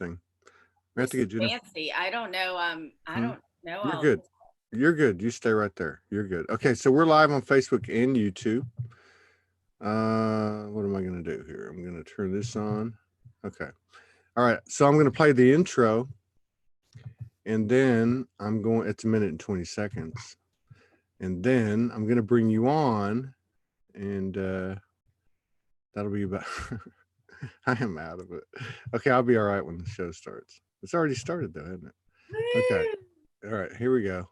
everything. We have This to is get Jennifer. fancy. I don't know. I don't know You're all good. this. You're good. You stay right there. You're good. Okay, so we're live on Facebook and YouTube. What am I going to do here? I'm going to turn this on. Okay. All right. So I'm going to play the intro, and then I'm going. It's a minute and 20 seconds, and then I'm going to bring you on, and that'll be about. I am out of it. Okay, I'll be all right when the show starts. It's already started though, hasn't it? Okay. All right, here we go.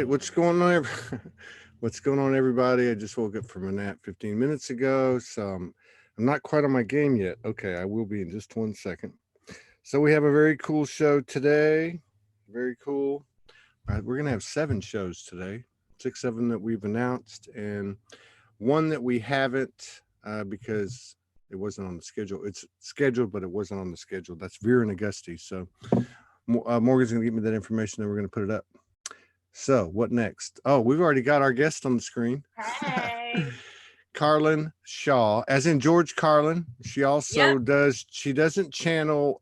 What's going on? What's going on, everybody? I just woke up from a nap 15 minutes ago, so I'm not quite on my game yet. Okay, I will be in just 1 second. So we have a very cool show today. Very cool. We're gonna have 7 shows today, 6 of them that we've announced, and one that we haven't because it wasn't on the schedule. It's scheduled, but it wasn't on the schedule. That's Vera and Auguste. So Morgan's gonna give me that information, then we're gonna put it up. So what next? Oh, we've already got our guest on the screen. Hey. Carlyn Shaw, as in George Carlin. She also does, she doesn't channel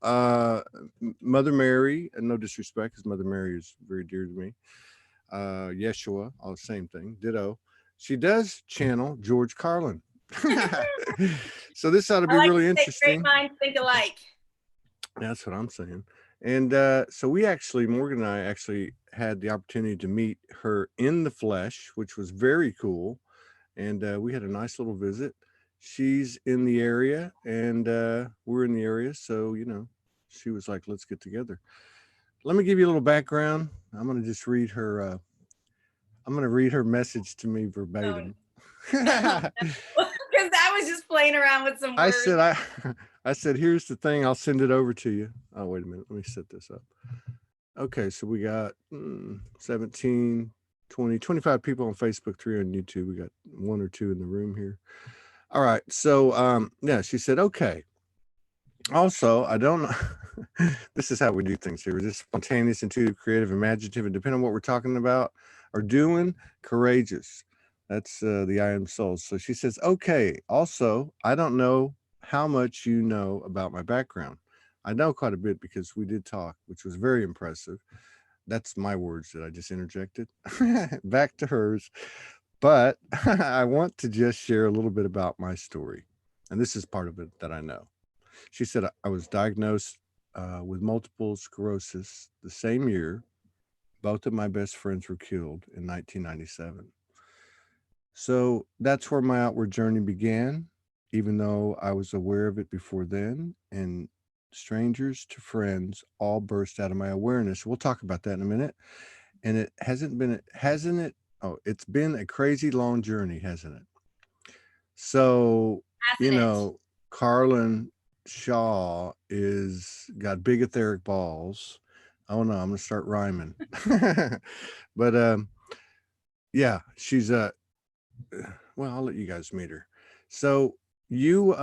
Mother Mary, and no disrespect, because Mother Mary is very dear to me. Yeshua, all the same thing, ditto. She does channel George Carlin. So this ought to be really interesting. Great minds think alike. That's what I'm saying. And so we actually, Morgan and I actually had the opportunity to meet her in the flesh, which was very cool. And we had a nice little visit. She's in the area, and we're in the area. So, you know, she was like, let's get together. Let me give you a little background. I'm going to just read her. I'm going to read her message to me verbatim. Because I was just playing around with some words. I said, here's the thing. I'll send it over to you. Oh, wait a minute. Let me set this up. Okay, so we got 17, 20, 25 people on Facebook, 3 on YouTube. We got 1 or 2 in the room here. All right, so yeah, she said, okay. Also, I don't know. This is how we do things here. We're just spontaneous, intuitive, creative, imaginative, and depending on what we're talking about or doing, courageous. That's the I Am Soul. So she says, okay, also, I don't know how much you know about my background. I know quite a bit because we did talk, which was very impressive. That's my words that I just interjected. Back to hers. But I want to just share a little bit about my story. And this is part of it that I know. She said, I was diagnosed with multiple sclerosis the same year. Both of my best friends were killed in 1997. So that's where my outward journey began, even though I was aware of it before then. And strangers to friends all burst out of my awareness. We'll talk about that in a minute. And it hasn't it? Oh, it's been a crazy long journey, hasn't it? So, you know, Carlyn Shaw is got big etheric balls. Oh no, I'm gonna start rhyming. But yeah, she's well, I'll let you guys meet her. So you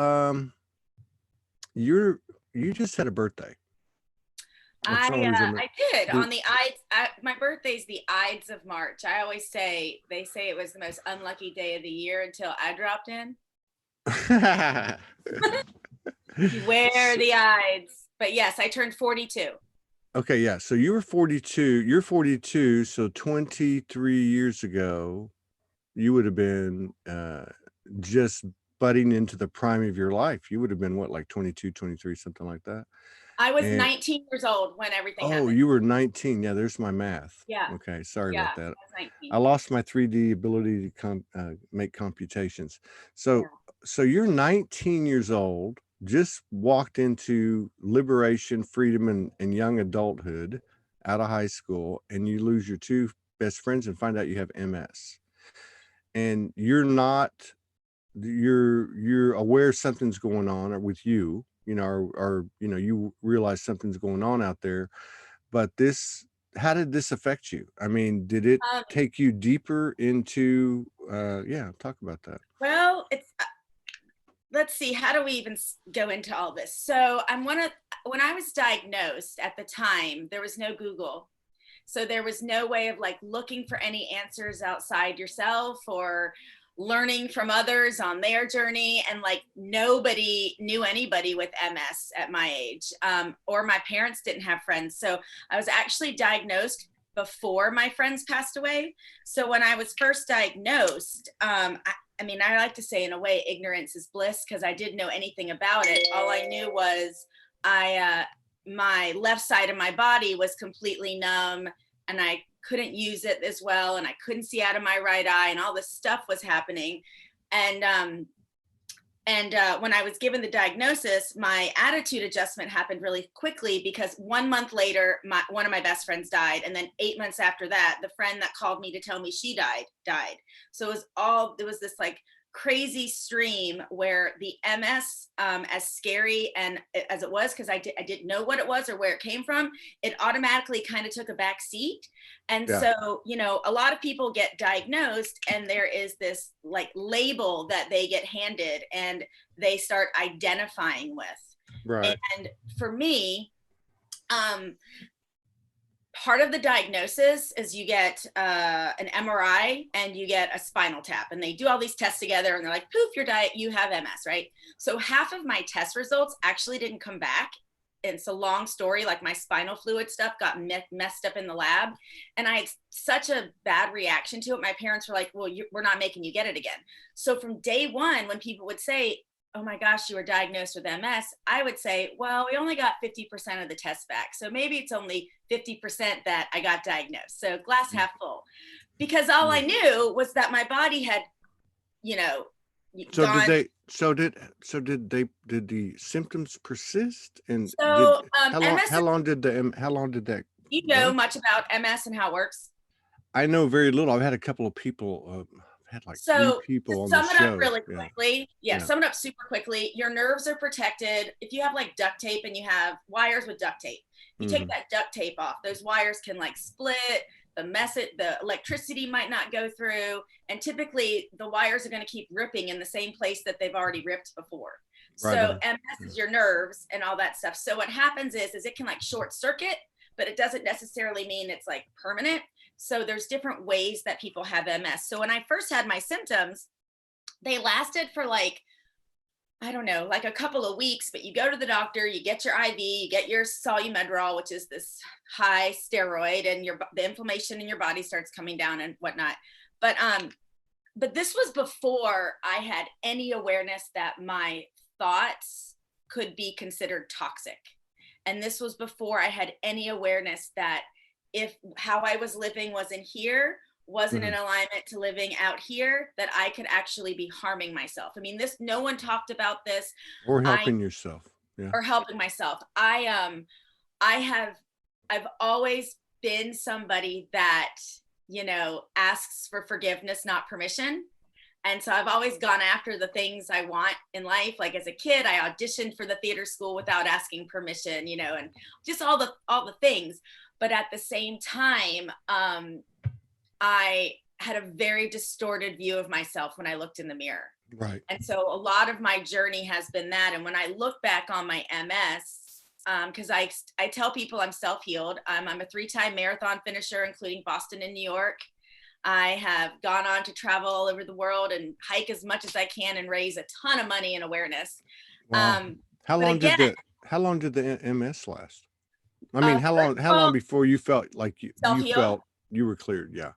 you just had a birthday. It's always in I did the, on the Ides. My birthday's the Ides of March. I always say they say it was the most unlucky day of the year until I dropped in. Beware the Ides. But yes, I turned 42. Okay, yeah. So you were 42. You're 42. So 23 years ago, you would have been just butting into the prime of your life. You would have been what, like 22, 23, something like that. I was And 19 years old when everything oh, happened. you were 19. Yeah, there's my math. Yeah. Okay, sorry Yeah. about that. I was 19. I lost my 3D ability to make computations. Yeah. So you're 19 years old, just walked into liberation, freedom, and young adulthood out of high school, and you lose your two best friends and find out you have MS. And you're aware something's going on with you, or you realize something's going on out there. But how did this affect you? I mean, did it Um, take you deeper into talk about that. well, it's let's see, how do we even go into all this? So when I was diagnosed at the time, there was no Google. So there was no way of like looking for any answers outside yourself or learning from others on their journey. And like nobody knew anybody with MS at my age, or my parents didn't have friends. So I was actually diagnosed before my friends passed away. So when I was first diagnosed, I mean, I like to say in a way, ignorance is bliss because I didn't know anything about it. All I knew was my left side of my body was completely numb and I couldn't use it as well. And I couldn't see out of my right eye and all this stuff was happening. And when I was given the diagnosis, my attitude adjustment happened really quickly because 1 month later, one of my best friends died. And then 8 months after that, the friend that called me to tell me she died. So there was this like crazy stream where the MS, as scary and as it was, because I didn't know what it was or where it came from, it automatically kind of took a back seat. And so, a lot of people get diagnosed and there is this like label that they get handed and they start identifying with. Right. And for me, part of the diagnosis is you get an MRI and you get a spinal tap and they do all these tests together and they're like, poof, you have MS, right? So half of my test results actually didn't come back. And it's a long story, like my spinal fluid stuff got messed up in the lab. And I had such a bad reaction to it. My parents were like, well, we're not making you get it again. So from day one, when people would say, oh my gosh, you were diagnosed with MS, I would say, well, we only got 50% of the tests back. So maybe it's only 50% that I got diagnosed. So glass half full. Because all I knew was that my body had, So gone. did the symptoms persist? And so how long did that? You know much about MS and how it works? I know very little. I've had a couple of people, had like 3 people on the show. Sum it up really quickly. Sum it up super quickly. Your nerves are protected. If you have like duct tape and you have wires with duct tape, you take that duct tape off, those wires can like split, the electricity might not go through. And typically the wires are going to keep ripping in the same place that they've already ripped before. Right. So MS is your nerves and all that stuff. So what happens is it can like short circuit, but it doesn't necessarily mean it's like permanent. So there's different ways that people have MS. So when I first had my symptoms, they lasted for like, I don't know, like a couple of weeks, but you go to the doctor, you get your IV, you get your Solumedrol, which is this high steroid, and the inflammation in your body starts coming down and whatnot. But this was before I had any awareness that my thoughts could be considered toxic. And this was before I had any awareness that if how I was living was in here, wasn't in alignment to living out here, that I could actually be harming myself. I mean, no one talked about this. Or helping yourself. Yeah. Or helping myself. I've always been somebody that, asks for forgiveness, not permission. And so I've always gone after the things I want in life. Like as a kid, I auditioned for the theater school without asking permission, and just all the things. But at the same time, I had a very distorted view of myself when I looked in the mirror. Right. And so a lot of my journey has been that. And when I look back on my MS, because I tell people I'm self-healed. I'm a 3-time marathon finisher, including Boston and New York. I have gone on to travel all over the world and hike as much as I can and raise a ton of money and awareness. Wow. How but long again, did the MS last? I uh, mean, how long before you felt like you self-heal. felt you were cleared? Yeah.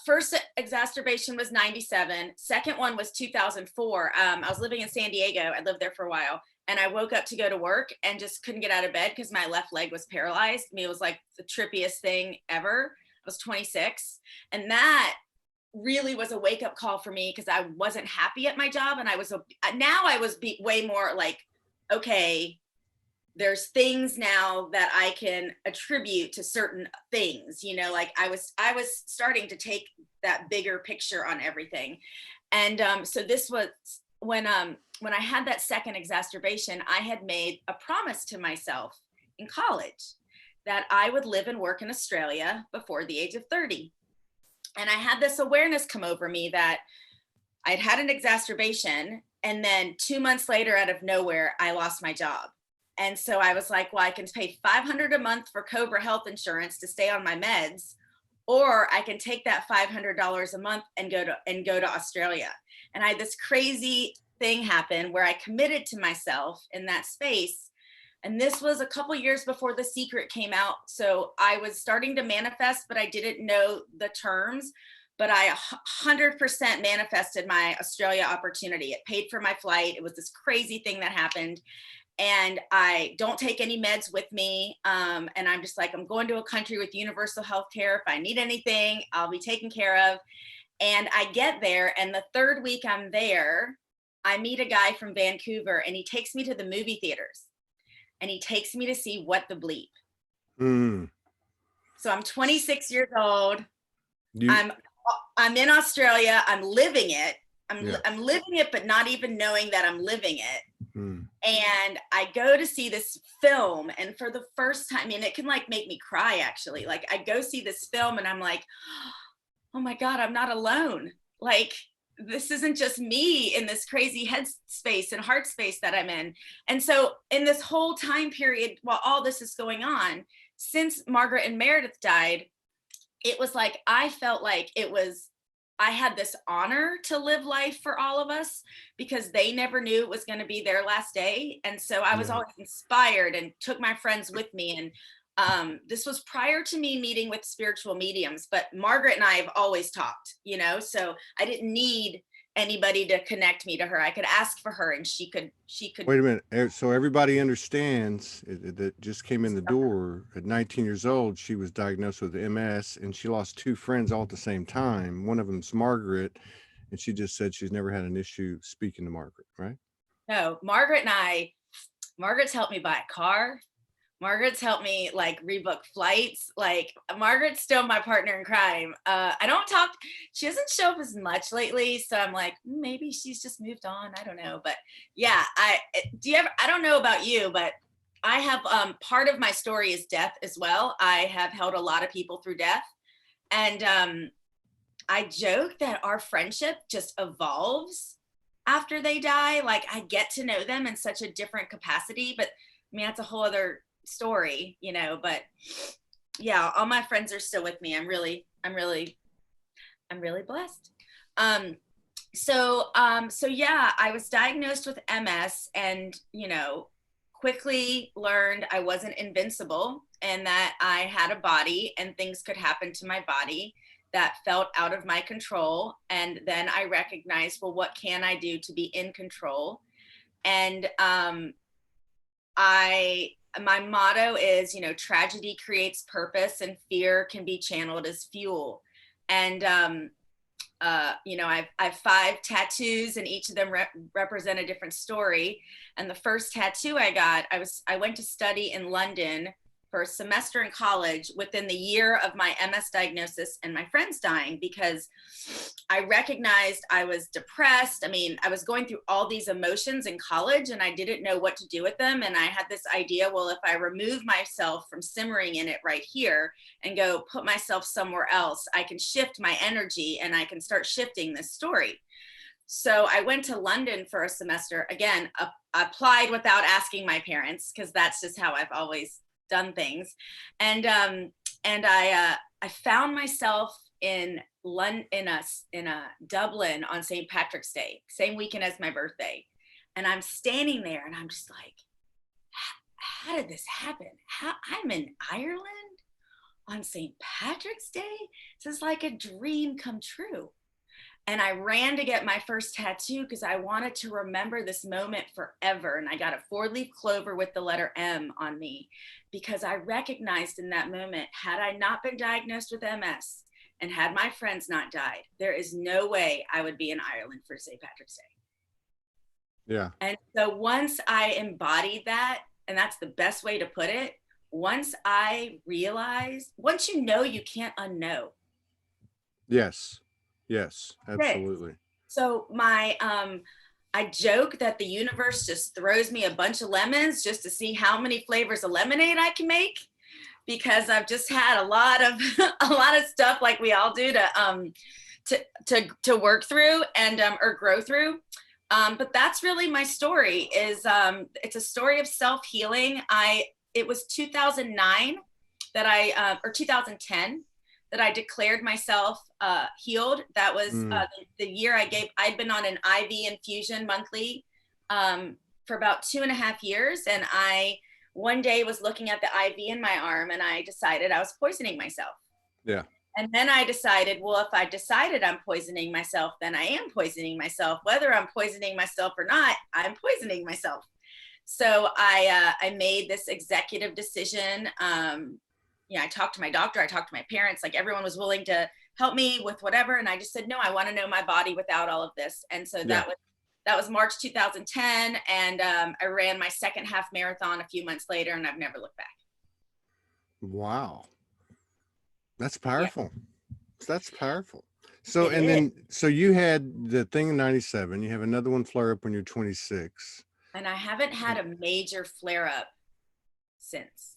First exacerbation was 97. Second one was 2004. I was living in San Diego. I lived there for a while, and I woke up to go to work and just couldn't get out of bed because my left leg was paralyzed. I mean, it was like the trippiest thing ever. I was 26, and that really was a wake-up call for me because I wasn't happy at my job, and I was way more like, okay, there's things now that I can attribute to certain things, you know, like I was starting to take that bigger picture on everything. And so this was when I had that second exacerbation, I had made a promise to myself in college that I would live and work in Australia before the age of 30. And I had this awareness come over me that I'd had an exacerbation, and then 2 months later, out of nowhere, I lost my job. And so I was like, well, I can pay $500 a month for Cobra health insurance to stay on my meds, or I can take that $500 a month and go to Australia. And I had this crazy thing happen where I committed to myself in that space. And this was a couple years before The Secret came out. So I was starting to manifest, but I didn't know the terms. But I 100% manifested my Australia opportunity. It paid for my flight. It was this crazy thing that happened. And I don't take any meds with me. And I'm just like, I'm going to a country with universal health care. If I need anything, I'll be taken care of. And I get there, and the third week I'm there, I meet a guy from Vancouver, and he takes me to the movie theaters, and he takes me to see What the Bleep. So I'm 26 years old. I'm in Australia. I'm living it. I'm living it, but not even knowing that I'm living it. And I go to see this film, and for the first time, and it can like make me cry actually. Like I go see this film and I'm like, oh my God, I'm not alone. Like this isn't just me in this crazy head space and heart space that I'm in. And so in this whole time period, while all this is going on, since Margaret and Meredith died, it was like, I felt like I had this honor to live life for all of us because they never knew it was going to be their last day. And so I was always inspired and took my friends with me. And this was prior to me meeting with spiritual mediums, but Margaret and I have always talked, you know, so I didn't need anybody to connect me to her. I could ask for her and she could. Wait a minute. So everybody understands that just came in the door at 19 years old. She was diagnosed with MS, and she lost 2 friends all at the same time. One of them's Margaret, and she just said she's never had an issue speaking to Margaret, right? No, Margaret's helped me buy a car. Margaret's helped me like rebook flights. Like Margaret's still my partner in crime. She doesn't show up as much lately. So I'm like, maybe she's just moved on. I don't know. But yeah, I don't know about you, but I have, part of my story is death as well. I have held a lot of people through death. And I joke that our friendship just evolves after they die. Like I get to know them in such a different capacity, but I mean, that's a whole other story, you know, but yeah, all my friends are still with me. I'm really blessed. So yeah, I was diagnosed with MS and, you know, quickly learned I wasn't invincible and that I had a body and things could happen to my body that felt out of my control. And then I recognized, well, what can I do to be in control? And my motto is, you know, tragedy creates purpose and fear can be channeled as fuel. And, you know, I've 5 tattoos and each of them represent a different story. And the first tattoo I got, I went to study in London for a semester in college within the year of my MS diagnosis and my friends dying, because I recognized I was depressed. I mean, I was going through all these emotions in college and I didn't know what to do with them. And I had this idea, well, if I remove myself from simmering in it right here and go put myself somewhere else, I can shift my energy and I can start shifting this story. So I went to London for a semester. Again, applied without asking my parents, because that's just how I've always done things. And I found myself in London, in a Dublin on St. Patrick's Day, same weekend as my birthday. And I'm standing there and I'm just like, how did this happen? How I'm in Ireland on St. Patrick's Day? This is like a dream come true. And I ran to get my first tattoo because I wanted to remember this moment forever. And I got a 4-leaf clover with the letter M on me because I recognized in that moment, had I not been diagnosed with MS and had my friends not died, there is no way I would be in Ireland for St. Patrick's Day. Yeah. And so once I embodied that, and that's the best way to put it, once I realized, once you know, you can't unknow. Yes. Yes, absolutely. So I joke that the universe just throws me a bunch of lemons just to see how many flavors of lemonade I can make, because I've just had a lot of stuff like we all do to work through and or grow through. But that's really my story. It's a story of self-healing. It was 2009 that or 2010 that I declared myself healed. That was the year I'd been on an IV infusion monthly for about 2.5 years. And I one day was looking at the IV in my arm and I decided I was poisoning myself. Yeah. And then I decided, well, if I decided I'm poisoning myself, then I am poisoning myself. Whether I'm poisoning myself or not, I'm poisoning myself. So I made this executive decision. I talked to my doctor, I talked to my parents, like everyone was willing to help me with whatever. And I just said, no, I want to know my body without all of this. And so that was March 2010. And I ran my second half marathon a few months later and I've never looked back. Wow. That's powerful. Yeah. That's powerful. So, so you had the thing in 97, you have another one flare up when you're 26. And I haven't had a major flare up since.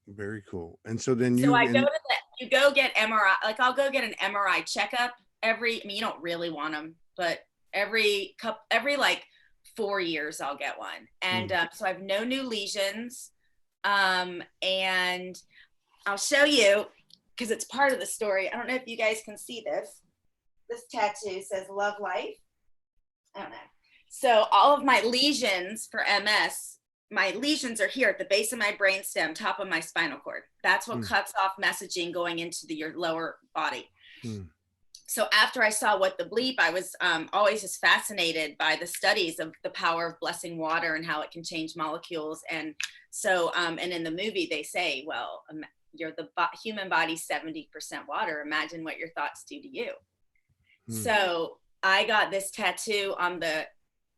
Very cool. And so then you go get MRI, like I'll go get an MRI checkup you don't really want them, but every like 4 years I'll get one. And so I have no new lesions. And I'll show you, because it's part of the story. I don't know if you guys can see this. This tattoo says love life. I don't know. So all of my lesions for MS, my lesions are here at the base of my brainstem, top of my spinal cord. That's what cuts off messaging going into your lower body. So after I saw What the Bleep, I was always just fascinated by the studies of the power of blessing water and how it can change molecules. And so, and in the movie they say, well, the human body's 70% water. Imagine what your thoughts do to you. So I got this tattoo on the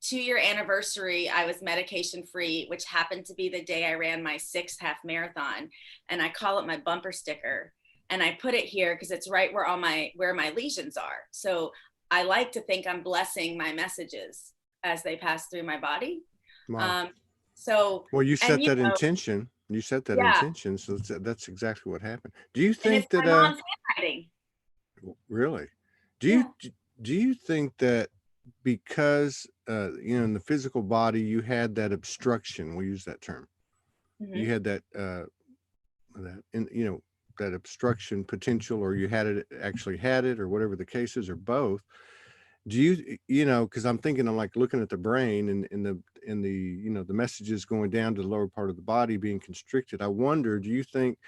2-year anniversary. I was medication free, which happened to be the day I ran my 6th half marathon. And I call it my bumper sticker. And I put it here because it's right where my lesions are. So I like to think I'm blessing my messages as they pass through my body. Wow. Well, you set that intention. You set that intention. So that's exactly what happened. Do you think that, my mom's handwriting. Really? Do you think that because, in the physical body, you had that obstruction, we'll use that term. You had that obstruction potential, or you actually had it, or whatever the case is, or both. Do you because I'm thinking, I'm like looking at the brain and the messages going down to the lower part of the body being constricted. I wonder, do you think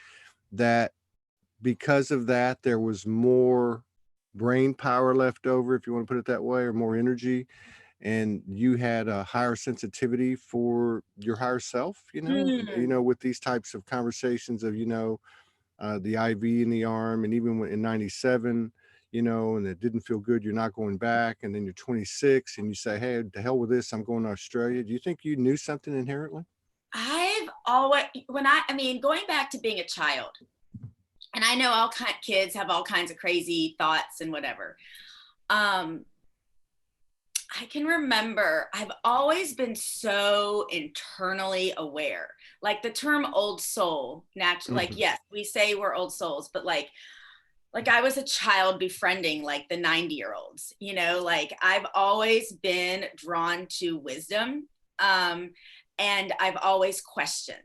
that because of that, there was more brain power left over, if you want to put it that way, or more energy, and you had a higher sensitivity for your higher self, with these types of conversations of, the IV in the arm, and even when in 97, and it didn't feel good, you're not going back, and then you're 26 and you say, hey, to hell with this, I'm going to Australia. Do you think you knew something inherently? I've always, going back to being a child, and I know kids have all kinds of crazy thoughts and whatever. I can remember I've always been so internally aware. Like the term old soul, naturally, like, yes, we say we're old souls, but like like I was a child befriending like the 90-year-olds, you know, like I've always been drawn to wisdom. And I've always questioned.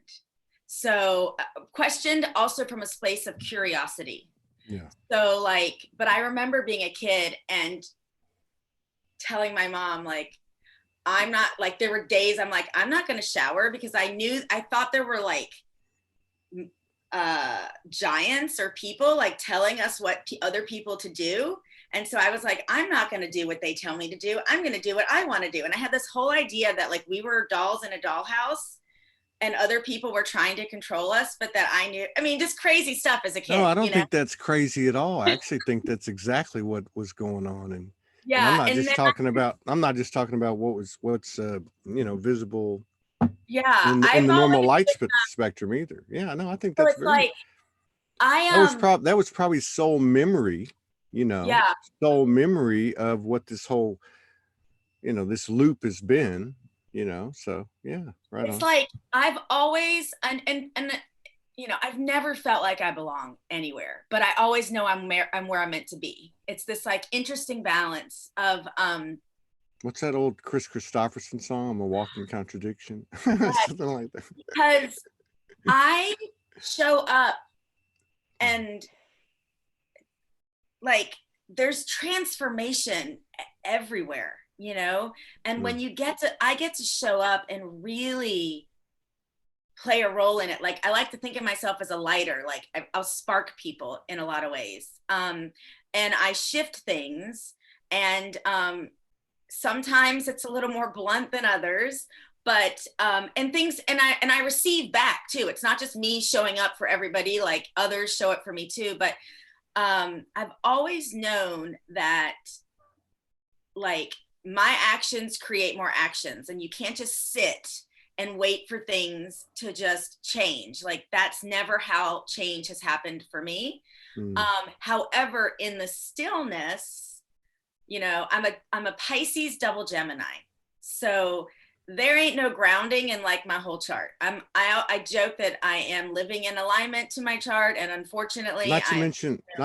So questioned also from a place of curiosity. Yeah. So like, but I remember being a kid and telling my mom, like, I'm not, like, there were days I'm like, I'm not going to shower because I thought there were like giants or people like telling us what other people to do. And so I was like, I'm not going to do what they tell me to do. I'm going to do what I want to do. And I had this whole idea that like we were dolls in a dollhouse and other people were trying to control us, but that I knew, I mean, just crazy stuff as a kid. No, I don't you know? think that's crazy at all. I actually think that's exactly what was going on. And Yeah. And then, I'm not just talking about what's visible yeah, in I've the always, normal spectrum either. Yeah, no, I think so that's it's very, like, I that was probably soul memory, yeah, soul memory of what this whole, this loop has been, so yeah, right it's on. like I've always and you know, I've never felt like I belong anywhere, but I always know I'm where I'm meant to be. It's this like interesting balance of What's that old Chris Christopherson song? I'm a walking contradiction. Something like that. because I show up and like there's transformation everywhere, you know? And when I get to show up and really play a role in it. Like I like to think of myself as a lighter, like I'll spark people in a lot of ways. And I shift things and sometimes it's a little more blunt than others, but and things and I receive back too. It's not just me showing up for everybody, like others show up for me too. But I've always known that like my actions create more actions and you can't just sit and wait for things to just change. Like that's never how change has happened for me. However, in the stillness, you know, I'm a Pisces double Gemini. So there ain't no grounding in like my whole chart. I joke that I am living in alignment to my chart, and unfortunately, not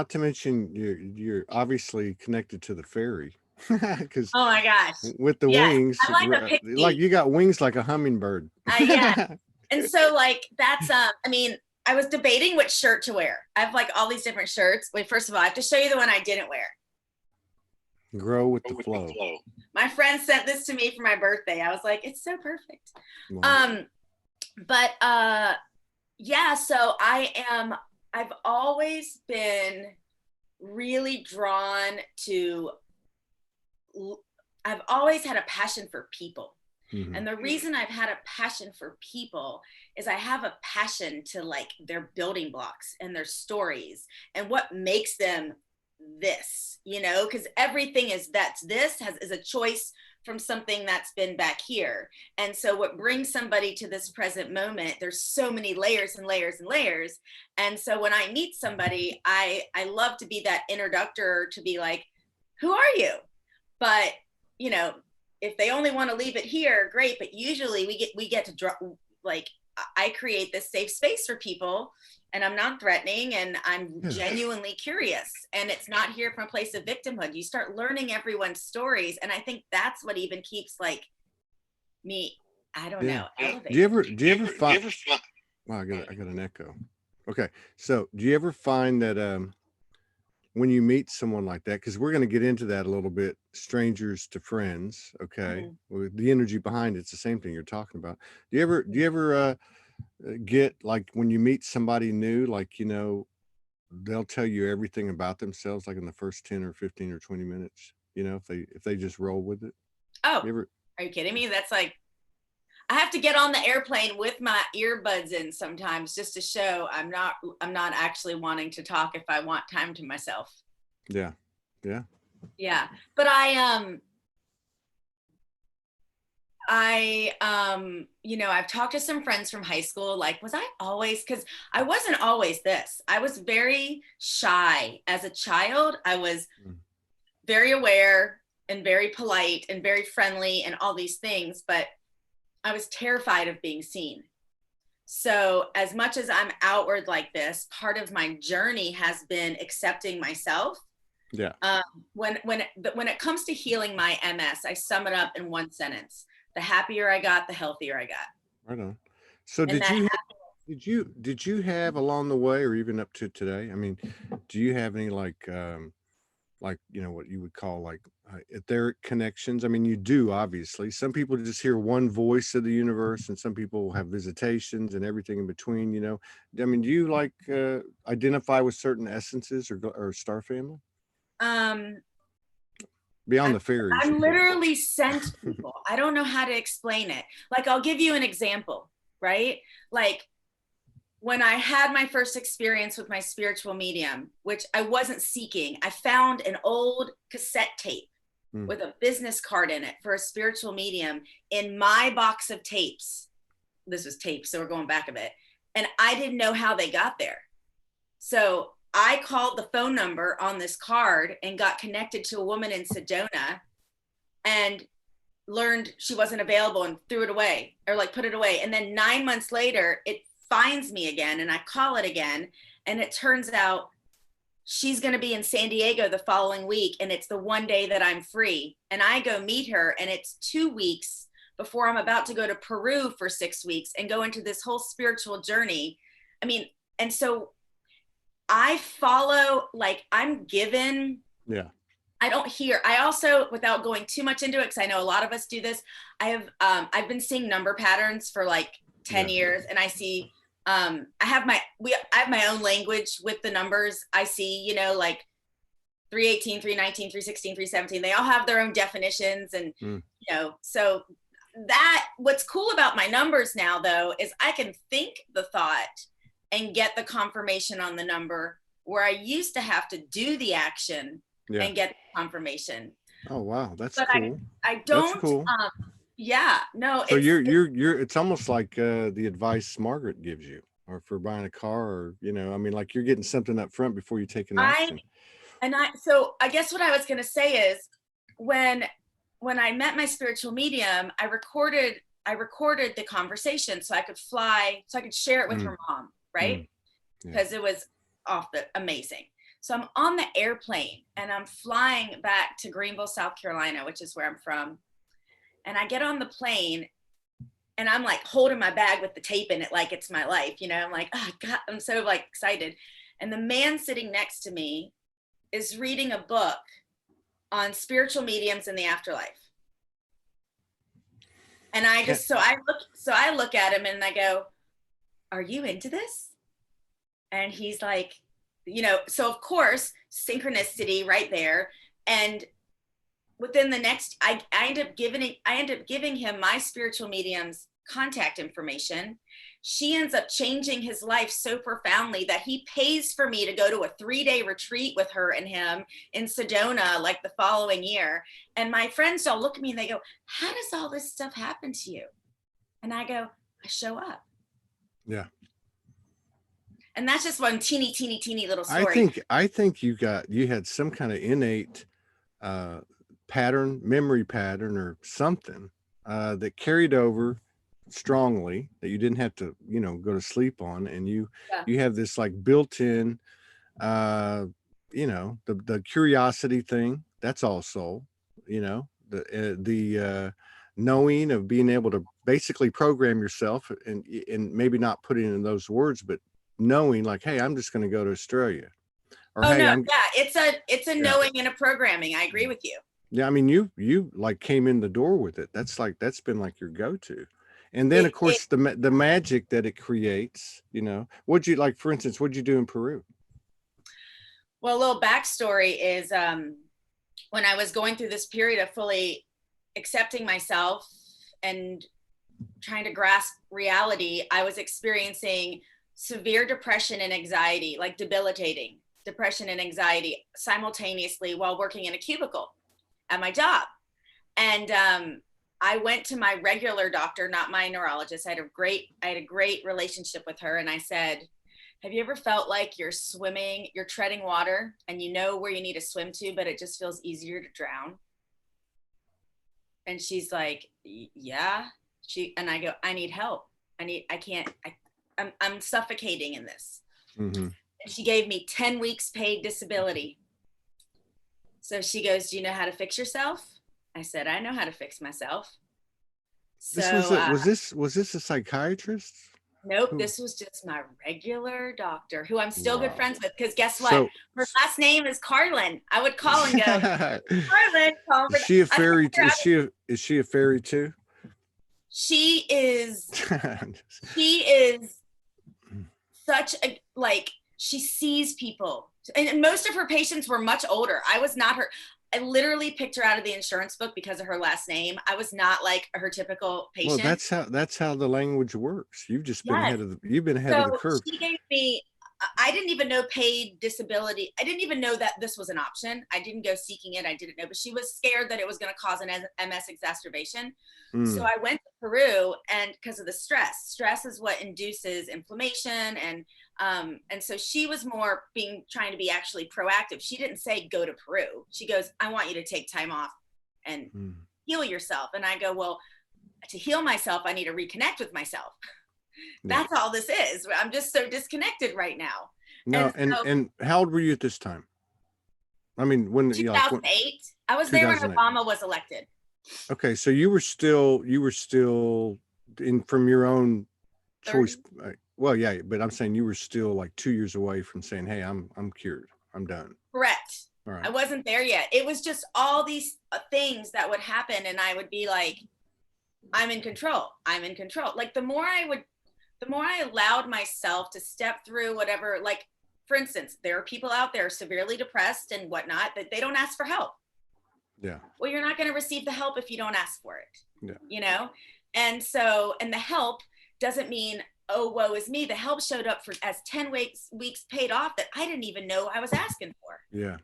to mention you're obviously connected to the fairy, because oh my gosh, with the yes, wings, I'm like a like pixie. you got wings like a hummingbird. Yeah, and so like that's I mean, I was debating which shirt to wear. I have like all these different shirts. Wait, first of all, I have to show you the one I didn't wear. Grow with the flow. My friend sent this to me for my birthday. I was like, it's so perfect. Wow. But yeah, so I've always been really drawn to, I've always had a passion for people. And the reason I've had a passion for people is I have a passion to like their building blocks and their stories and what makes them this, you know, because everything is is a choice from something that's been back here. And so what brings somebody to this present moment, there's so many layers and layers and layers. And so when I meet somebody, I love to be that introductor to be like, who are you? But you know, if they only want to leave it here, great. But usually we get to draw, like I create this safe space for people and I'm not threatening and I'm genuinely curious. And it's not here from a place of victimhood. You start learning everyone's stories. And I think that's what even keeps like me, I don't know. Do you ever find, wow, I got an echo. Okay. So do you ever find that, when you meet someone like that, because we're going to get into that a little bit, strangers to friends, okay, with the energy behind it's the same thing you're talking about. Do you ever get like when you meet somebody new, like they'll tell you everything about themselves, like in the first 10 or 15 or 20 minutes, if they just roll with it? Oh, are you kidding me? That's like, I have to get on the airplane with my earbuds in sometimes just to show I'm not actually wanting to talk if I want time to myself. Yeah. But you know, I've talked to some friends from high school, like, was I always, because I wasn't always this. I was very shy as a child. I was very aware and very polite and very friendly and all these things, but I was terrified of being seen. So as much as I'm outward like this, part of my journey has been accepting myself. Yeah. When it comes to healing my MS, I sum it up in one sentence: the happier I got, the healthier I got. Right on. So And that did you have along the way, or even up to today? I mean, do you have any like, you know, what you would call like etheric connections? I mean, you do, obviously. Some people just hear one voice of the universe, and some people have visitations and everything in between, you know. I mean, do you like identify with certain essences or star family um beyond the fairies, I'm of course? literally sent people. I don't know how to explain it. Like, I'll give you an example, right? Like, when I had my first experience with my spiritual medium, which I wasn't seeking, I found an old cassette tape with a business card in it for a spiritual medium in my box of tapes. This was tapes, so we're going back a bit. And I didn't know how they got there. So I called the phone number on this card and got connected to a woman in Sedona, and learned she wasn't available and threw it away, or like put it away. And then 9 months later, it finds me again, and I call it again. And it turns out she's going to be in San Diego the following week. And it's the one day that I'm free. And I go meet her, and it's 2 weeks before I'm about to go to Peru for 6 weeks and go into this whole spiritual journey. I mean, and so I follow, like, I'm given. Yeah. I don't hear. I also, without going too much into it, because I know a lot of us do this, I've been seeing number patterns for like 10 years, and I see I have my own language with the numbers. I see, you know, like 318, 319, 316, 317. They all have their own definitions, and you know, so that what's cool about my numbers now though is I can think the thought and get the confirmation on the number, where I used to have to do the action and get confirmation. Oh wow, that's But cool. I That's don't cool. yeah, no, So it's you're it's almost like the advice Margaret gives you, or for buying a car, or you know, I mean, like you're getting something up front before you take an I action. so I guess what I was going to say is, when I met my spiritual medium, I recorded the conversation so I could share it with her mom, right? Because it was amazing. So I'm on the airplane, and I'm flying back to Greenville, South Carolina, which is where I'm from. And I get on the plane, and I'm like holding my bag with the tape in it like it's my life, you know. I'm like, oh God, I'm so like excited. And the man sitting next to me is reading a book on spiritual mediums in the afterlife. And I just so I look at him and I go, "Are you into this?" And he's like, you know, so of course, synchronicity right there. And within the next, I end up giving him my spiritual medium's contact information. She ends up changing his life so profoundly that he pays for me to go to a 3-day retreat with her and him in Sedona, like the following year. And my friends all look at me and they go, "How does all this stuff happen to you?" And I go, "I show up." Yeah. And that's just one teeny little story. I think you had some kind of innate memory pattern or something that carried over strongly, that you didn't have to, you know, go to sleep on, and you have this like built-in you know, the curiosity thing. That's all soul, you know, the knowing of being able to basically program yourself, and maybe not putting it in those words, but knowing like, hey, I'm just going to go to Australia, or Oh hey, no, I'm it's a knowing and a programming. I agree with you. yeah, I mean, you like came in the door with it. That's been like your go-to. And then of course the magic that it creates, you know. What'd you like, for instance, what'd you do in Peru? Well, a little backstory is when I was going through this period of fully accepting myself and trying to grasp reality, I was experiencing severe depression and anxiety, like debilitating depression and anxiety simultaneously while working in a cubicle at my job. And I went to my regular doctor, not my neurologist. I had a great relationship with her. And I said, "Have you ever felt like you're treading water and you know where you need to swim to, but it just feels easier to drown?" And she's like, "Yeah." And I go, "I need help. I'm suffocating in this. Mm-hmm. And she gave me 10 weeks paid disability. So she goes, do you know how to fix yourself? I said, I know how to fix myself. This So was this a psychiatrist? nope, Who? this was just my regular doctor who I'm still good Wow. friends with. Because guess what? So Her last name is Carlyn. I would call and go, Carlyn, call for is she a I can fairy? figure out- Is she a fairy too? she is such a, like, she sees people. And most of her patients were much older. I was not her. I literally picked her out of the insurance book because of her last name. I was not like her typical patient. Well, that's how the language works. You've just been Yes. you've been ahead of the curve. She gave me, I didn't even know paid disability. I didn't even know that this was an option. I didn't go seeking it. I didn't know, but she was scared that it was going to cause an MS exacerbation. So I went to Peru, and because of the stress is what induces inflammation. And so she was more trying to be actually proactive. She didn't say, go to Peru. She goes, I want you to take time off and heal yourself. And I go, well, to heal myself, I need to reconnect with myself. That's all this is. I'm just so disconnected right now. No, and how old were you at this time? I mean, when 2008, I was there when Obama was elected. Okay, so you were still in from your own 30? Choice. Well, yeah, but I'm saying you were still like 2 years away from saying, "Hey, I'm cured. I'm done." Correct. All right. I wasn't there yet. It was just all these things that would happen, and I would be like, "I'm in control. I'm in control." Like the more I allowed myself to step through whatever. Like, for instance, there are people out there severely depressed and whatnot that they don't ask for help. Yeah. Well, you're not going to receive the help if you don't ask for it. Yeah. You know? And so, and the help doesn't mean, oh, woe is me. The help showed up as 10 weeks paid off that I didn't even know I was asking for. Yeah.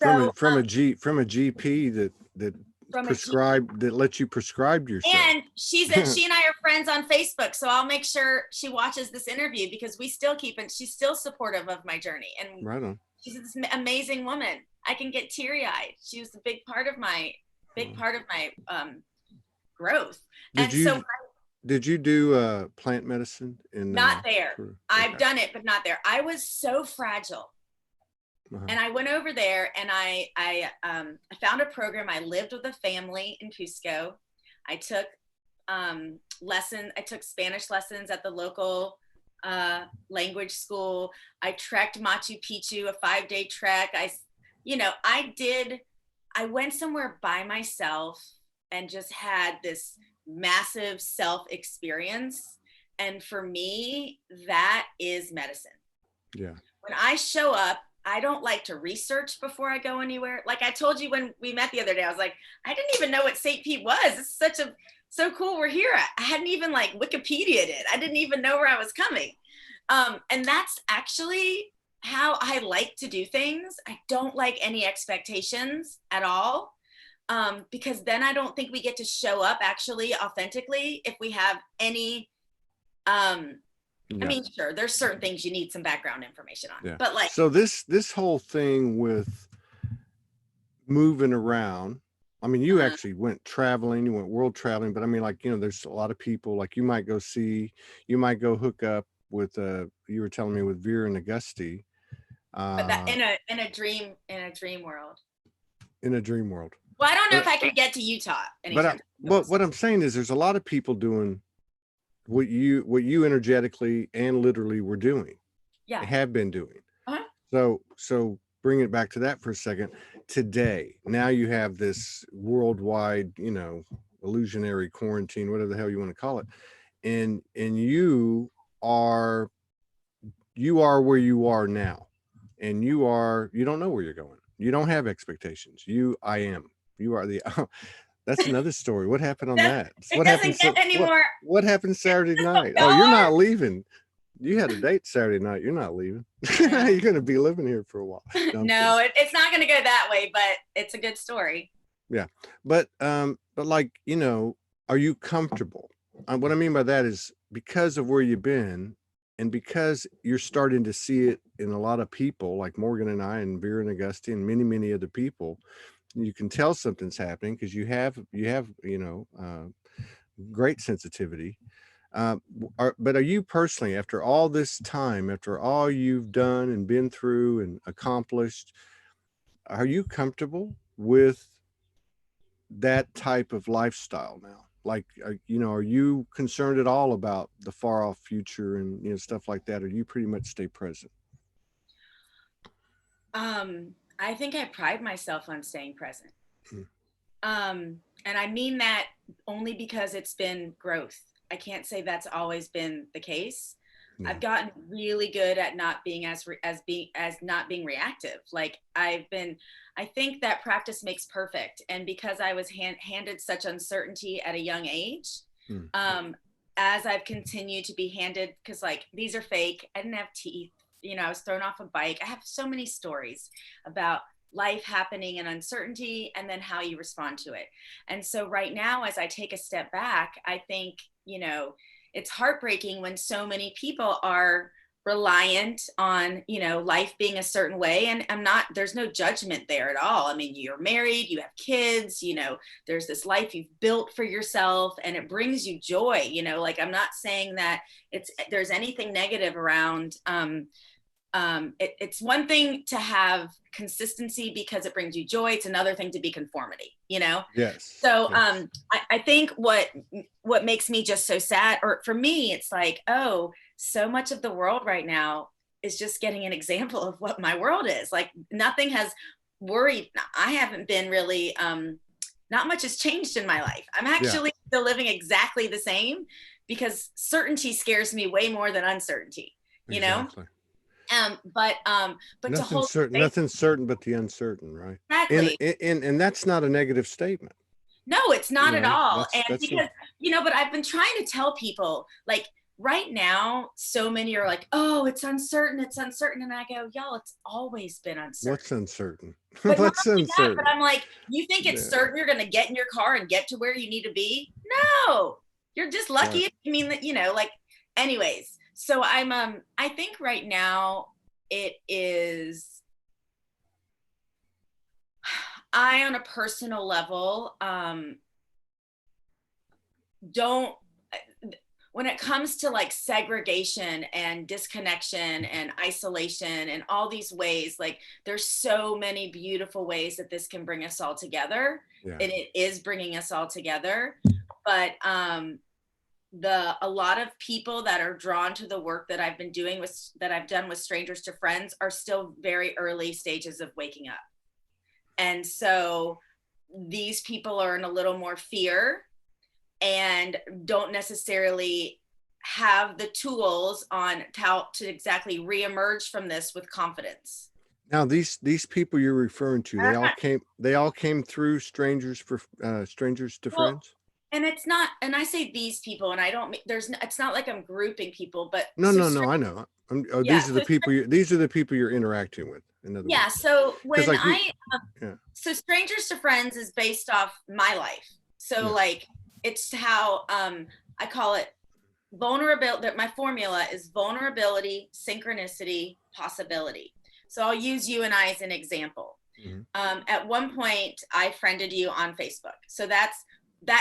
So from a GP that prescribed, that lets you prescribe yourself. And she and I are friends on Facebook. So I'll make sure she watches this interview because we still she's still supportive of my journey. And right on. She's this amazing woman. I can get teary-eyed. She was a big part of my growth. Did you do plant medicine in not there? Okay. I've done it, but not there. I was so fragile. And I went over there and I found a program. I lived with a family in Cusco. I took I took Spanish lessons at the local language school. I trekked Machu Picchu, a 5-day trek. I went somewhere by myself and just had this massive self experience. And for me, that is medicine. Yeah. When I show up, I don't like to research before I go anywhere. Like I told you when we met the other day, I was like, I didn't even know what St. Pete was. It's so cool we're here. I hadn't even like Wikipedia'd it. I didn't even know where I was coming. And that's actually how I like to do things. I don't like any expectations at all. Because then I don't think we get to show up actually authentically if we have any, yeah. I mean, sure, there's certain things you need some background information on, but like, so this whole thing with moving around, I mean, you actually went traveling, you went world traveling, but I mean, like, there's a lot of people, like you might go hook up with, you were telling me with Vera and Augusti. But that in a dream world. In a dream world. Well, I don't know if I could get to Utah. But what I'm saying is there's a lot of people doing what you energetically and literally were doing. Yeah. Have been doing. Uh-huh. So bring it back to that for a second. Today, now you have this worldwide, illusionary quarantine, whatever the hell you want to call it. And you are where you are now. And you don't know where you're going. You don't have expectations. You are the that's another story. What happened on that? What happened anymore? What happened Saturday night? Oh, you're not leaving. You had a date Saturday night. You're not leaving. You're going to be living here for a while. No, it's not going to go that way, but it's a good story. Yeah. But like, are you comfortable? What I mean by that is because of where you've been and because you're starting to see it in a lot of people like Morgan and I and Vera and Augusti and many, many other people, you can tell something's happening because you have great sensitivity. But are you personally, after all this time, after all you've done and been through and accomplished, are you comfortable with that type of lifestyle now? Like, are you concerned at all about the far off future and, stuff like that? Or do you pretty much stay present? I think I pride myself on staying present. Hmm. And I mean that only because it's been growth. I can't say that's always been the case. Yeah. I've gotten really good at not being as not being reactive. Like I think that practice makes perfect. And because I was handed such uncertainty at a young age, as I've continued to be handed, because like these are fake, I didn't have teeth, I was thrown off a bike. I have so many stories about life happening and uncertainty and then how you respond to it. And so right now, as I take a step back, I think, it's heartbreaking when so many people are reliant on, life being a certain way. And there's no judgment there at all. I mean, you're married, you have kids, there's this life you've built for yourself and it brings you joy, like I'm not saying that there's anything negative around, it's one thing to have consistency because it brings you joy. It's another thing to be conformity, Yes. So yes. I think what makes me just so sad, or for me, it's like, oh, so much of the world right now is just getting an example of what my world is. Like nothing has worried. I haven't been really, not much has changed in my life. I'm actually still living exactly the same because certainty scares me way more than uncertainty, Exactly. But nothing to hold certain, nothing certain but the uncertain, right? Exactly. And that's not a negative statement. No, it's not at all. And that's because, but I've been trying to tell people, like right now, so many are like, oh, it's uncertain. And I go, y'all, it's always been uncertain. What's uncertain? But What's uncertain? but I'm like, you think it's certain you're going to get in your car and get to where you need to be? No, you're just lucky. Right. I mean, that, anyways. So I think right now it is, on a personal level, when it comes to like segregation and disconnection and isolation and all these ways, like there's so many beautiful ways that this can bring us all together. And it is bringing us all together. But, a lot of people that are drawn to the work that I've been doing that I've done with Strangers to Friends are still very early stages of waking up. And so these people are in a little more fear and don't necessarily have the tools on how to exactly reemerge from this with confidence. Now, these people you're referring to, they all came through Strangers to Friends. And it's not, and I say these people, and I don't, it's not like I'm grouping people, but no, I know. These are the people you're interacting with. Yeah. So when so Strangers to Friends is based off my life. So like, it's how I call it vulnerability. My formula is vulnerability, synchronicity, possibility. So I'll use you and I as an example. Mm-hmm. At one point, I friended you on Facebook. So that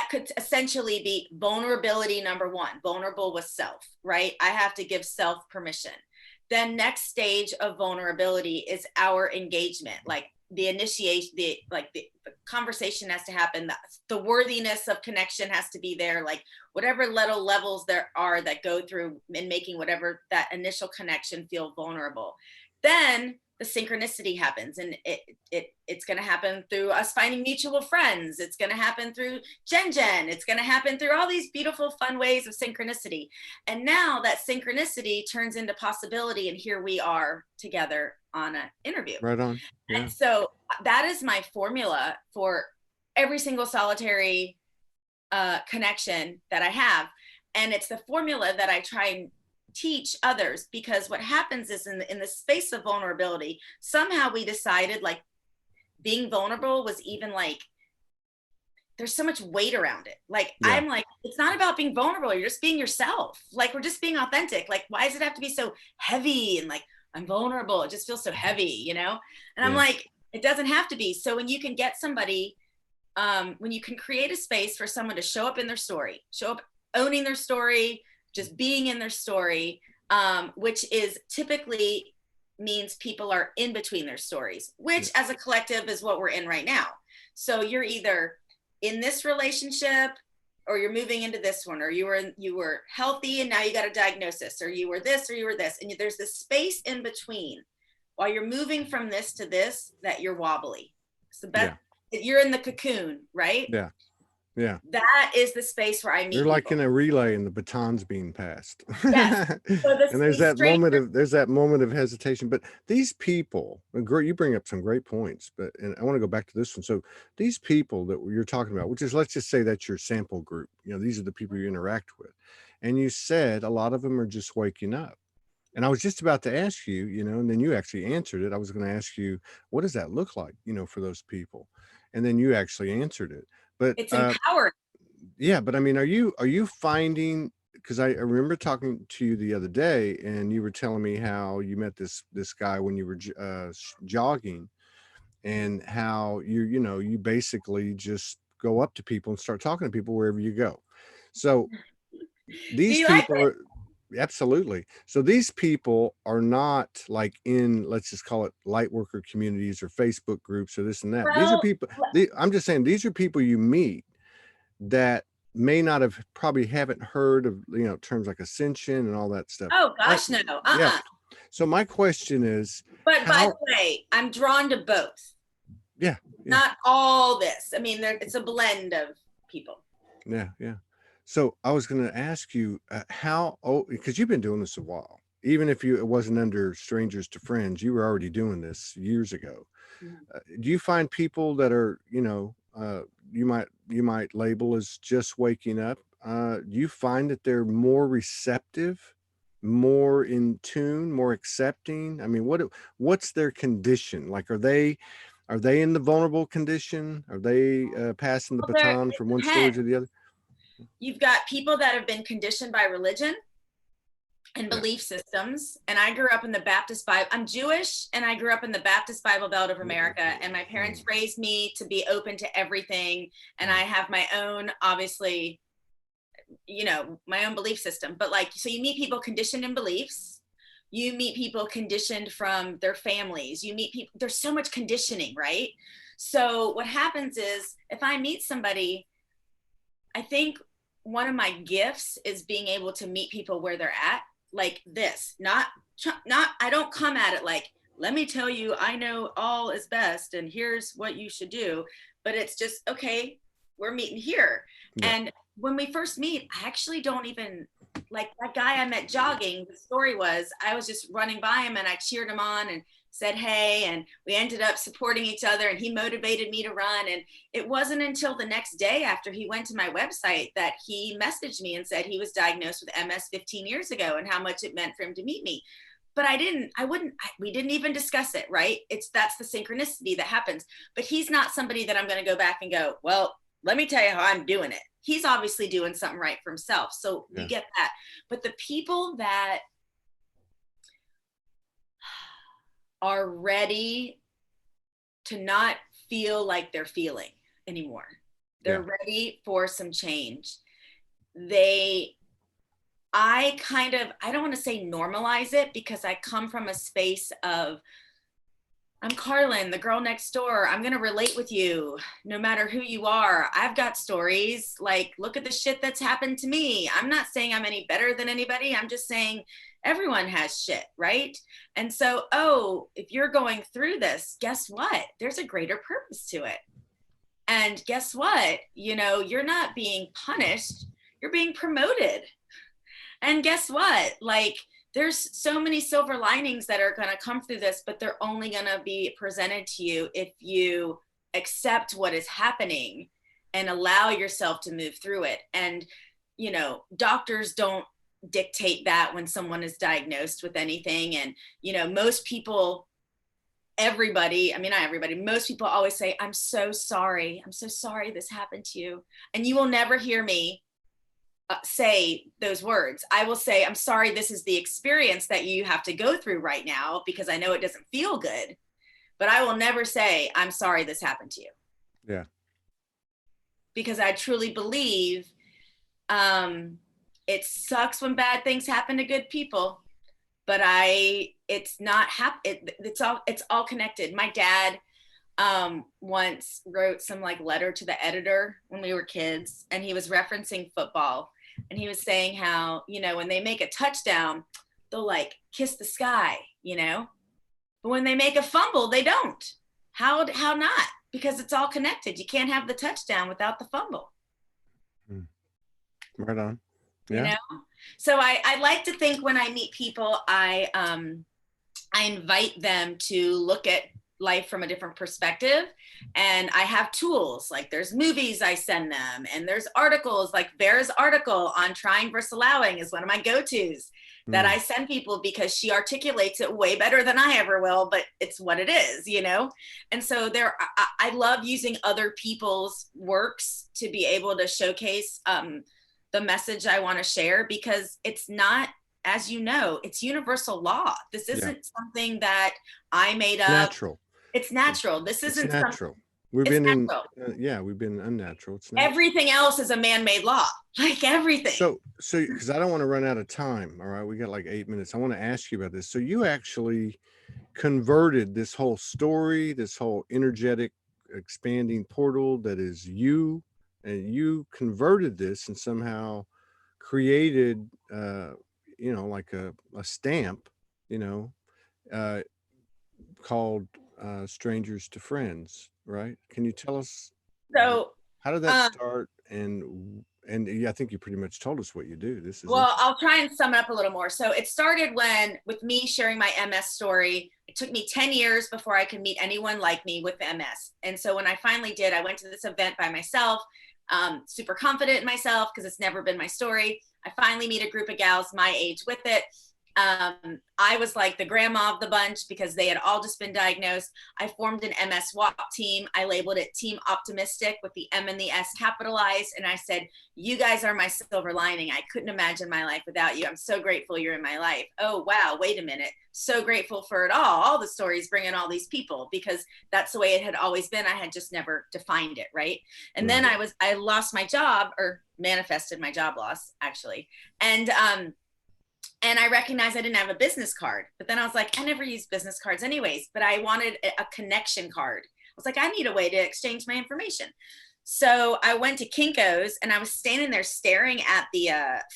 could essentially be vulnerability number one. Vulnerable with self, right? I have to give self permission. Then next stage of vulnerability is our engagement, like the initiation, the conversation has to happen. The worthiness of connection has to be there, like whatever little levels there are that go through in making whatever that initial connection feel vulnerable. Then the synchronicity happens, and it's going to happen through us finding mutual friends. It's going to happen through Jen. It's going to happen through all these beautiful, fun ways of synchronicity. And now that synchronicity turns into possibility, and here we are together on an interview. Right on. Yeah. And so that is my formula for every single solitary connection that I have. And it's the formula that I try and teach others, because what happens is in the space of vulnerability, somehow we decided like being vulnerable was even like, there's so much weight around it. Like, I'm like, it's not about being vulnerable. You're just being yourself. Like, we're just being authentic. Like, why does it have to be so heavy? And like, I'm vulnerable. It just feels so heavy, And I'm like, it doesn't have to be. So when you can get somebody, when you can create a space for someone to show up in their story, show up owning their story, just being in their story, which is typically means people are in between their stories, which as a collective is what we're in right now. So you're either in this relationship, or you're moving into this one, or you were healthy and now you got a diagnosis, or you were this or you were this, and there's this space in between while you're moving from this to this that you're wobbly. So you're in the cocoon, right? Yeah. Yeah. That is the space where I meet You're like people. in a relay and the baton's being passed. Yes. So And there's that moment of hesitation. But these people, you bring up some great points, and I want to go back to this one. So these people that you're talking about, which is, let's just say that's your sample group, these are the people you interact with. And you said a lot of them are just waking up. And I was just about to ask you, and then you actually answered it. I was going to ask you, what does that look like, for those people? And then you actually answered it. But it's empowering. Yeah, but I mean, are you finding, because I remember talking to you the other day and you were telling me how you met this guy when you were jogging, and how you basically just go up to people and start talking to people wherever you go. So these people are absolutely. So these people are not like in, let's just call it light worker communities or Facebook groups or this and that. These are people, I'm just saying, these are people you meet that may not have probably haven't heard of terms like ascension and all that stuff. Oh gosh, no. Yeah. So my question is, but by the way, I'm drawn to both. Yeah. Not all this. I mean, it's a blend of people. Yeah. So I was going to ask you how, because you've been doing this a while, even if it wasn't under Strangers to Friends, you were already doing this years ago. Do you find people that are, you might label as just waking up? Do you find that they're more receptive, more in tune, more accepting? I mean, what's their condition? Like, are they in the vulnerable condition? Are they passing the baton from one story to the other? You've got people that have been conditioned by religion and belief systems. And I grew up in the Baptist Bible. I'm Jewish, and I grew up in the Baptist Bible Belt of America. And my parents raised me to be open to everything. And I have my own, obviously, my own belief system. But so you meet people conditioned in beliefs. You meet people conditioned from their families. You meet people, there's so much conditioning, right? So what happens is, if I meet somebody, I think one of my gifts is being able to meet people where they're at, like this. Not I don't come at it like, let me tell you, I know all is best and here's what you should do. But it's just, okay, we're meeting here. Yeah. And when we first meet, I actually don't even, like that guy I met jogging, the story was, I was just running by him and I cheered him on and said, hey, and we ended up supporting each other, and he motivated me to run. And it wasn't until the next day after he went to my website that he messaged me and said he was diagnosed with MS 15 years ago and how much it meant for him to meet me. But we didn't even discuss it, right? That's the synchronicity that happens. But he's not somebody that I'm going to go back and go, well, let me tell you how I'm doing it. He's obviously doing something right for himself. So you get that. But the people that are ready to not feel like they're feeling anymore. They're ready for some change. I don't want to say normalize it, because I come from a space of, I'm Carlyn, the girl next door. I'm going to relate with you no matter who you are. I've got stories. Like, look at the shit that's happened to me. I'm not saying I'm any better than anybody. I'm just saying everyone has shit, right? And so, if you're going through this, guess what? There's a greater purpose to it. And guess what? You're not being punished. You're being promoted. And guess what? Like, there's so many silver linings that are going to come through this, but they're only going to be presented to you if you accept what is happening and allow yourself to move through it. And, doctors don't dictate that when someone is diagnosed with anything. And, most people, most people always say, I'm so sorry. I'm so sorry this happened to you. And you will never hear me say those words. I will say, I'm sorry, this is the experience that you have to go through right now, because I know it doesn't feel good, but I will never say, I'm sorry this happened to you. Yeah. Because I truly believe it sucks when bad things happen to good people, but it's not it's all connected. My dad once wrote some like letter to the editor when we were kids, and he was referencing football, and he was saying how, you know, when they make a touchdown, they'll like kiss the sky, you know, but when they make a fumble, they don't. How not? Because it's all connected. You can't have the touchdown without the fumble. Right on. Yeah. You know, so I like to think when I meet people, I invite them to look at life from a different perspective. And I have tools, like there's movies I send them, and there's articles, like Vera's article on trying versus allowing is one of my go-tos that I send people, because she articulates it way better than I ever will, but it's what it is, you know? And so I love using other people's works to be able to showcase the message I want to share, because it's not, as you know, it's universal law. This isn't something that I made up. Natural. It's natural. This isn't natural. We've been natural. We've been unnatural. It's natural. Everything else is a man-made law, like everything. So because I don't want to run out of time. All right, we got like 8 minutes. I want to ask you about this. So you actually converted this whole story, this whole energetic expanding portal that is you, and you converted this and somehow created you know, like a stamp, you know, called Strangers to Friends, right? Can you tell us, so how did that start? And yeah, I think you pretty much told us what you do. This is well, I'll try and sum it up a little more. So it started with me sharing my MS story. It took me 10 years before I could meet anyone like me with MS. And so when I finally did, I went to this event by myself, super confident in myself because it's never been my story. I finally meet a group of gals my age with it. I was like the grandma of the bunch because they had all just been diagnosed. I formed an MS walk team. I labeled it Team Optimistic with the M and the S capitalized. And I said, you guys are my silver lining. I couldn't imagine my life without you. I'm so grateful you're in my life. Oh, wow. Wait a minute. So grateful for it all the stories bringing all these people, because that's the way it had always been. I had just never defined it. Right. And then I lost my job, or manifested my job loss actually. And I recognized I didn't have a business card, but then I was like, I never use business cards anyways, but I wanted a connection card. I was like, I need a way to exchange my information. So I went to Kinko's and I was standing there staring at the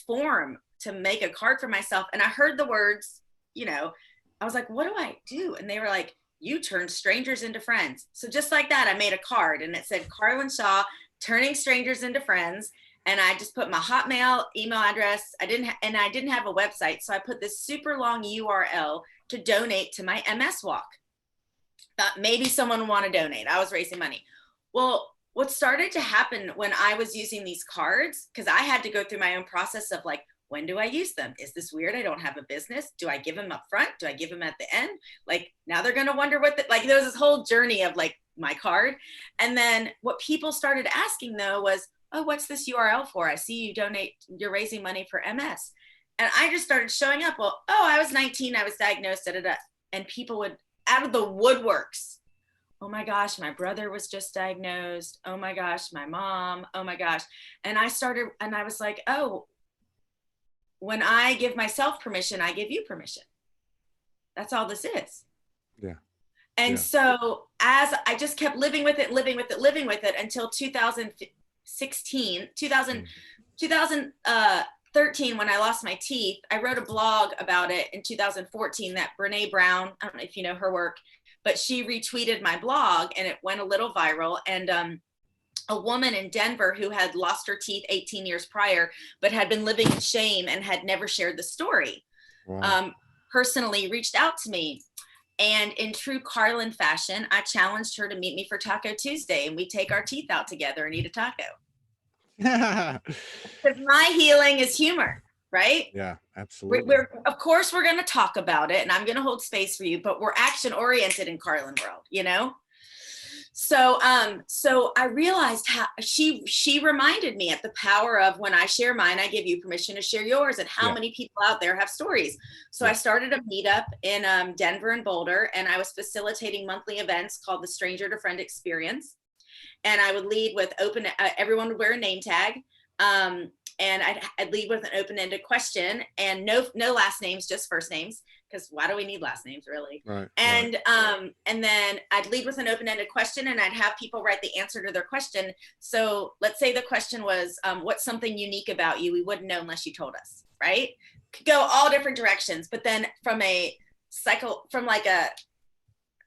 form to make a card for myself. And I heard the words, you know, I was like, what do I do? And they were like, you turn strangers into friends. So just like that, I made a card and it said Carlyn Shaw, turning strangers into friends. And I just put my Hotmail email address. I didn't have a website. So I put this super long URL to donate to my MS walk. Thought maybe someone would want to donate. I was raising money. Well, what started to happen when I was using these cards, because I had to go through my own process of like, when do I use them? Is this weird? I don't have a business. Do I give them up front? Do I give them at the end? Like now they're going to wonder like there was this whole journey of like my card. And then what people started asking though was, oh, what's this URL for? I see you donate, you're raising money for MS. And I just started showing up. Well, oh, I was 19, I was diagnosed, and people would, out of the woodworks, oh my gosh, my brother was just diagnosed. Oh my gosh, my mom, oh my gosh. And I was like, oh, when I give myself permission, I give you permission. That's all this is. Yeah. And so as I just kept living with it until 2013, when I lost my teeth, I wrote a blog about it in 2014 that Brene Brown, I don't know if you know her work, but she retweeted my blog and it went a little viral. And a woman in Denver who had lost her teeth 18 years prior, but had been living in shame and had never shared the story, personally reached out to me. And in true Carlyn fashion, I challenged her to meet me for Taco Tuesday, and we take our teeth out together and eat a taco. Because my healing is humor, right? Yeah, absolutely. Of course, we're going to talk about it, and I'm going to hold space for you, but we're action oriented in Carlyn world, you know? So I realized how she reminded me at the power of when I share mine, I give you permission to share yours, and how many people out there have stories. So I started a meetup in Denver and Boulder, and I was facilitating monthly events called the Stranger to Friend Experience. And I would lead with everyone would wear a name tag. and I'd lead with an open-ended question, and no last names, just first names, because why do we need last names, really? Right. And then I'd lead with an open-ended question, and I'd have people write the answer to their question. So let's say the question was, what's something unique about you we wouldn't know unless you told us, right? Could go all different directions, but then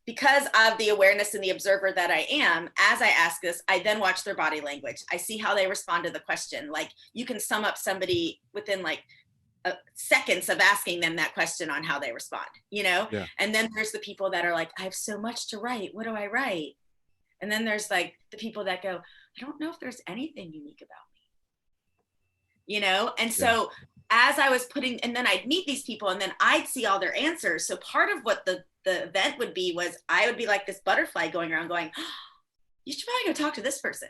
because of the awareness and the observer that I am, as I ask this, I then watch their body language. I see how they respond to the question. Like, you can sum up somebody within like seconds of asking them that question on how they respond, you know? Yeah. And then there's the people that are like, I have so much to write. What do I write? And then there's like the people that go, I don't know if there's anything unique about me, you know? And so as I was and then I'd meet these people, and then I'd see all their answers. So part of what the event would be was I would be like this butterfly going around going, oh, you should probably go talk to this person.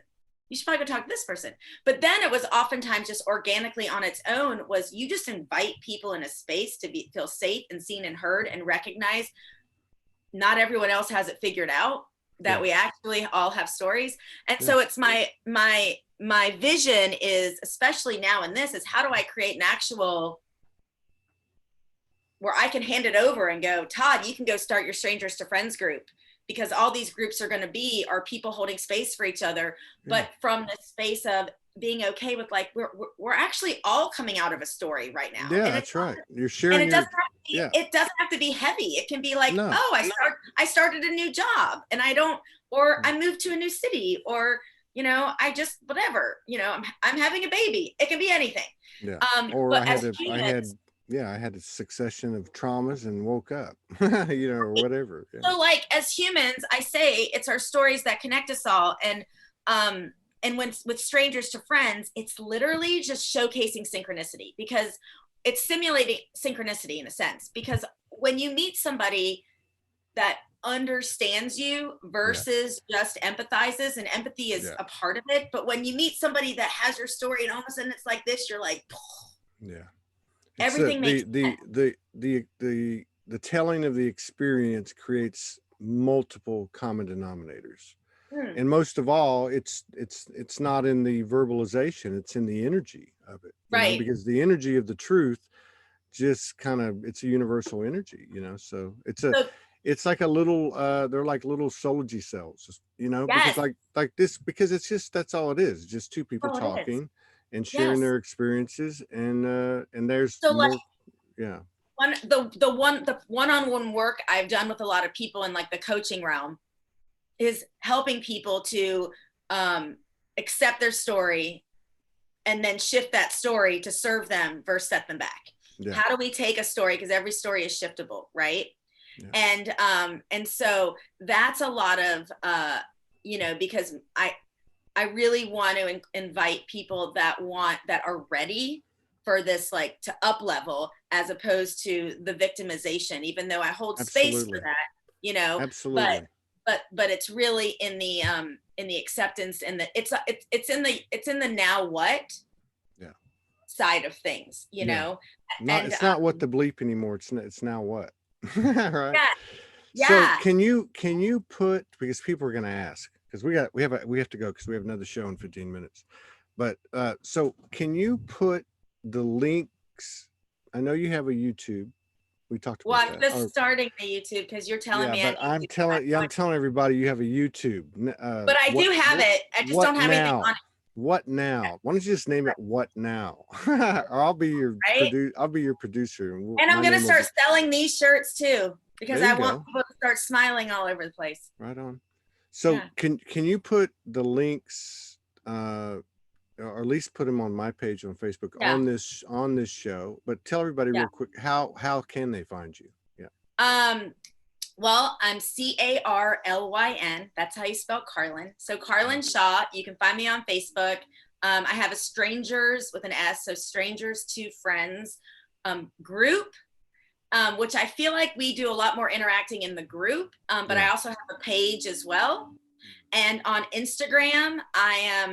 You should probably go talk to this person. But then it was oftentimes just organically on its own, was you just invite people in a space to feel safe and seen and heard, and recognize not everyone else has it figured out, that we actually all have stories. And so it's my vision is, especially now in this, is how do I create an actual where I can hand it over and go, Todd, you can go start your Strangers to Friends group, because all these groups are going to be are people holding space for each other, but from the space of being okay with like, we're actually all coming out of a story right now. Yeah, that's right. You're sharing. And it doesn't have to be heavy. It can be like, I started a new job, and I moved to a new city, or, you know, I just, whatever, you know, I'm having a baby. It can be anything. Yeah. Or I had a succession of traumas and woke up, you know, or whatever. Yeah. So like, as humans, I say it's our stories that connect us all. And when with Strangers to Friends, it's literally just showcasing synchronicity, because it's simulating synchronicity in a sense, because when you meet somebody that understands you versus just empathizes, and empathy is a part of it. But when you meet somebody that has your story, and all of a sudden it's like this, you're like, everything makes sense. The telling of the experience creates multiple common denominators. And most of all, it's not in the verbalization, it's in the energy of it. Right. Because the energy of the truth just it's a universal energy, you know. So it's like a little they're like little Solgy cells, you know, because like this, because it's just, that's all it is, just two people talking and sharing their experiences, and there's more, the one-on-one work I've done with a lot of people in like the coaching realm is helping people to accept their story and then shift that story to serve them versus set them back. How do we take a story, because every story is shiftable, right? And so that's a lot of you know, because I really want to invite people that are ready for this, like, to up level, as opposed to the victimization, even though I hold space for that, you know. Absolutely. But it's really in the acceptance, and it's in the now what side of things, you know. It's not what the bleep anymore. It's now what. Right. Yeah. So can you put, because people are going to ask, because we have to go, because we have another show in 15 minutes. But so can you put the links? I know you have a YouTube. We talked about that. I'm just starting the YouTube, because you're telling me. But I'm telling everybody you have a YouTube. But I do have it. I just don't have anything on it. What now? Why don't you just name it What Now? Or I'll be your producer. And I'm going to start selling these shirts too, because I want people to start smiling all over the place. Right on. So can you put the links, or at least put them on my page on Facebook on this show? But tell everybody real quick, how can they find you? Well, I'm Carlyn. That's how you spell Carlyn. So Carlyn Shaw. You can find me on Facebook. I have a Strangers with an S, so Strangers to Friends group, which I feel like we do a lot more interacting in the group. But I also have a page as well. And on Instagram, I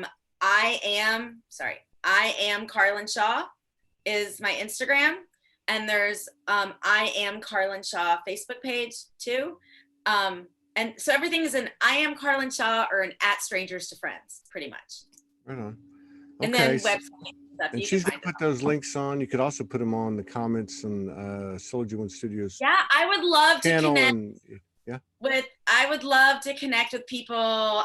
am Carlyn Shaw is my Instagram. And there's I am Carlyn Shaw Facebook page too. And so everything is an I am Carlyn Shaw or an @ Strangers to Friends, pretty much. Right on. Okay. And then website. stuff. And You can she's gonna find it. put those links on. You could also put them on the comments on Solar G1 Studios Yeah, I would love to channel. connect And yeah, I would love to connect with people.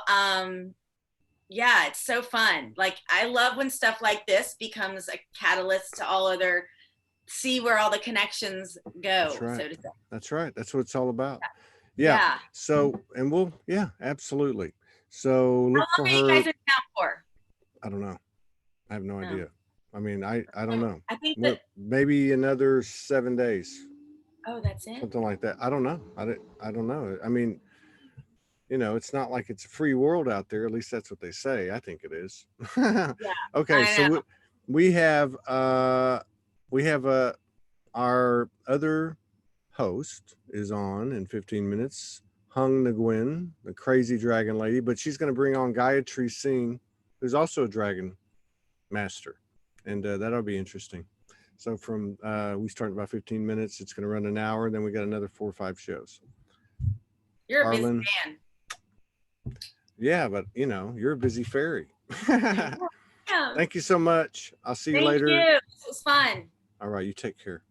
Yeah, it's so fun. Like, I love when stuff like this becomes a catalyst to all other, see where all the connections go, that's right. so to say. That's right. That's what it's all about. Yeah. Yeah. So, and yeah, absolutely. So How look long for are you her. guys in town for? I don't know. I have no No. idea. I mean, I don't know. I think that, Maybe another 7 days, oh, that's it. something like that. I don't know. I don't know. I mean, it's not like it's a free world out there. At least that's what they say. I think it is. Yeah, Okay, I know. so we have our other host is on in 15 minutes. Hung Nguyen, the crazy dragon lady, but she's going to bring on Gayatri Singh, who's also a dragon master, and that'll be interesting. So from we start in about 15 minutes. It's going to run an hour, and then we got another 4 or 5 shows. You're a busy Carlyn, man. yeah, but you're a busy fairy. Yeah. Thank you so much. I'll see you Thank later. you. This was fun. All right, you take care.